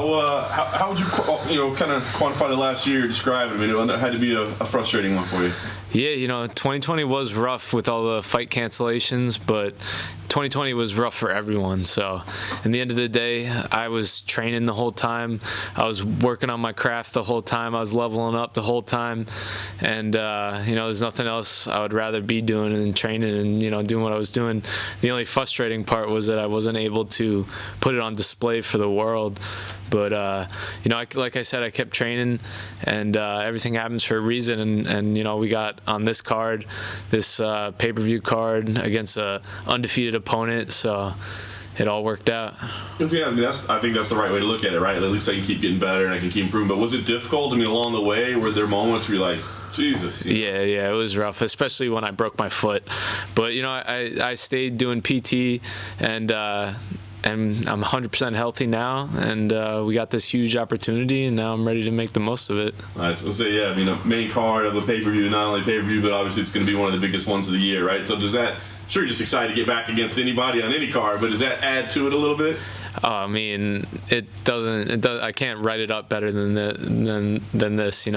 How would you kind of quantify the last year, describe it? I mean, it had to be a frustrating one for you. Yeah, 2020 was rough with all the fight cancellations, but 2020 was rough for everyone. So in the end of the day, I was training the whole time. I was working on my craft the whole time. I was leveling up the whole time. And, there's nothing else I would rather be doing than training and, doing what I was doing. The only frustrating part was that I wasn't able to put it on display for the world. But, like I said, I kept training, and everything happens for a reason. And we got on this card, this pay-per-view card against a undefeated opponent, so it all worked out. I think that's the right way to look at it, right? At least I can keep getting better and I can keep improving. But was it difficult? I mean, along the way, were there moments where you're like, Jesus? Yeah, it was rough, especially when I broke my foot. But, I stayed doing PT, and I'm 100% healthy now, and we got this huge opportunity, and now I'm ready to make the most of it. Nice. Let's say, a main card of a pay-per-view, not only pay-per-view, but obviously it's going to be one of the biggest ones of the year, right? So does that, I'm sure you're just excited to get back against anybody on any card, but does that add to it a little bit? I mean, it doesn't. I can't write it up better than this.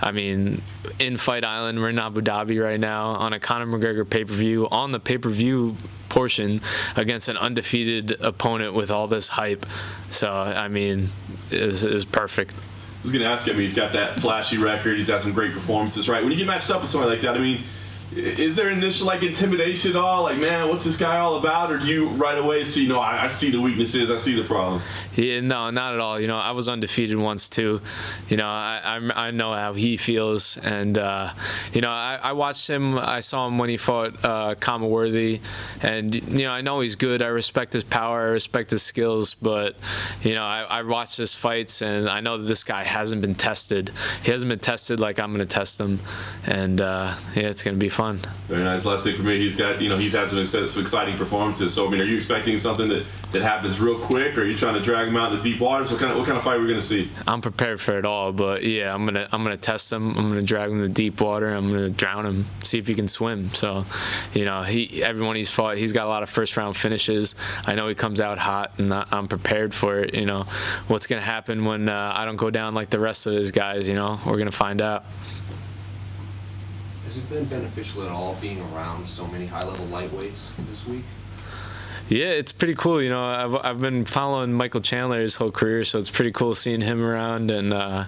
I mean, in Fight Island, we're in Abu Dhabi right now on a Conor McGregor pay-per-view, on the pay-per-view portion against an undefeated opponent with all this hype. So I mean, is perfect. I was going to ask you. I mean, he's got that flashy record. He's had some great performances, right? When you get matched up with somebody like that, I mean, is there initial intimidation at all? Like, man, what's this guy all about? Or do you right away see, I see the weaknesses, I see the problem? Yeah, no, not at all. I was undefeated once too. I know how he feels, and I watched him. I saw him when he fought Kama Worthy, and I know he's good. I respect his power, I respect his skills, but I watched his fights, and I know that this guy hasn't been tested. He hasn't been tested like I'm going to test him, and it's going to be fun. Very nice. Last thing for me, he's got, he's had some exciting performances. So, I mean, are you expecting something that happens real quick, or are you trying to drag him out into deep waters? What kind of fight are we going to see? I'm prepared for it all, but yeah, I'm gonna test him. I'm gonna drag him to deep water. I'm gonna drown him, see if he can swim. So, everyone he's fought, he's got a lot of first round finishes. I know he comes out hot, and I'm prepared for it. What's gonna happen when I don't go down like the rest of his guys? We're gonna find out. Has it been beneficial at all being around so many high-level lightweights this week? Yeah, it's pretty cool. I've been following Michael Chandler his whole career, so it's pretty cool seeing him around. And I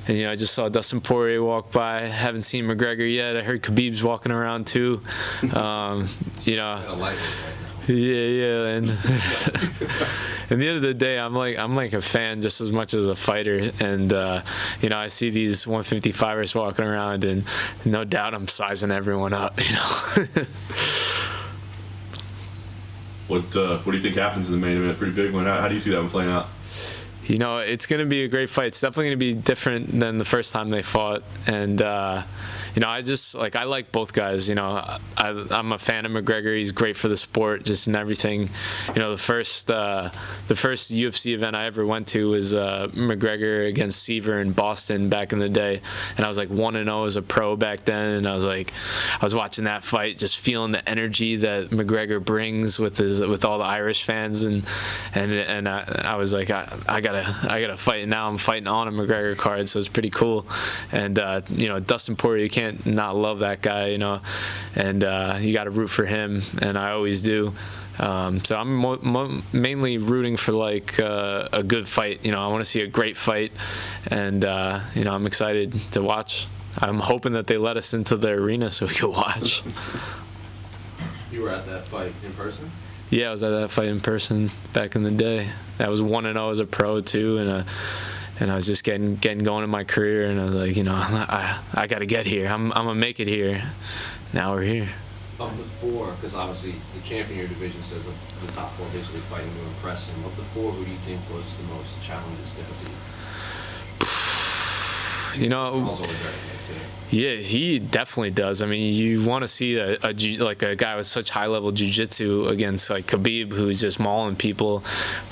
just saw Dustin Poirier walk by. Haven't seen McGregor yet. I heard Khabib's walking around too. Yeah, and at the end of the day, I'm like a fan just as much as a fighter, and I see these 155ers walking around, and no doubt I'm sizing everyone up. What do you think happens in the main event? Pretty big one. How do you see that one playing out? It's going to be a great fight. It's definitely going to be different than the first time they fought, and I like both guys. I'm a fan of McGregor. He's great for the sport, just in everything. The first UFC event I ever went to was McGregor against Seaver in Boston back in the day, and I was 1-0 as a pro back then. And I was watching that fight, just feeling the energy that McGregor brings with all the Irish fans, and I was like, I gotta fight. And now I'm fighting on a McGregor card, so it's pretty cool. And Dustin Poirier, you can't not love that guy, and you got to root for him, and I always do. So I'm mainly rooting for a good fight. I want to see a great fight, and I'm excited to watch. I'm hoping that they let us into the arena so we can watch. You were at that fight in person? Yeah, I was at that fight in person back in the day. That was 1-0 as a pro too, and I was just getting going in my career, and I was like, I got to get here. I'm gonna make it here. Now we're here. Of the four, because obviously the champion of your division says the top four basically fighting to impress him. Of the four, who do you think was the most challenging to beat? Yeah, he definitely does. I mean, you want to see a guy with such high-level jiu-jitsu against Khabib, who's just mauling people.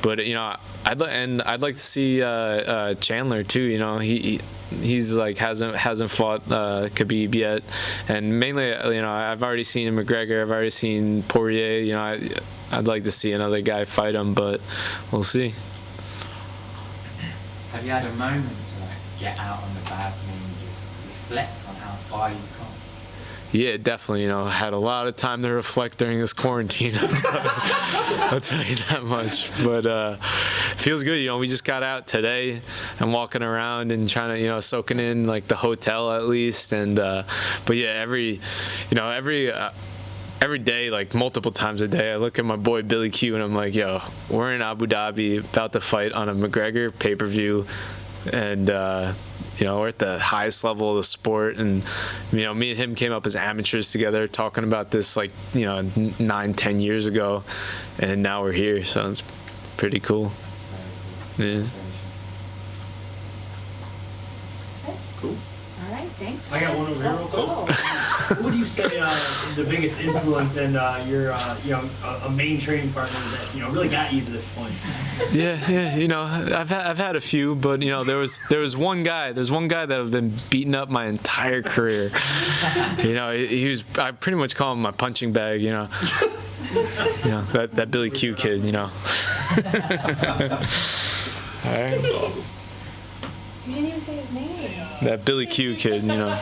But I'd like to see Chandler too. He's hasn't fought Khabib yet, and mainly I've already seen McGregor, I've already seen Poirier. I'd like to see another guy fight him, but we'll see. Have you had a moment to like get out on the balcony and just reflect on how far you've come? Yeah, definitely. You know, had a lot of time to reflect during this quarantine. I'll tell you that much. But it feels good. You know, we just got out today and walking around and trying to, you know, soaking in like the hotel at least. And but yeah, every day, like multiple times a day, I look at my boy Billy Q and I'm like, yo, we're in Abu Dhabi about to fight on a McGregor pay-per-view, and you know, we're at the highest level of the sport, and you know, me and him came up as amateurs together talking about this like, you know, 9-10 years ago, and now we're here, so it's pretty cool. That's very cool. Yeah. That's very cool. Cool. All right, thanks. I got guys. one over here real quick. Oh. Who would you say the biggest influence and your you know a main training partner that you know really got you to this point? Yeah, you know, I've had a few, but you know, there was one guy that I've been beating up my entire career. You know, I pretty much call him my punching bag. You know, that Billy Q kid. You know. All right. That's awesome. You didn't even say his name. That Billy Q kid. You know.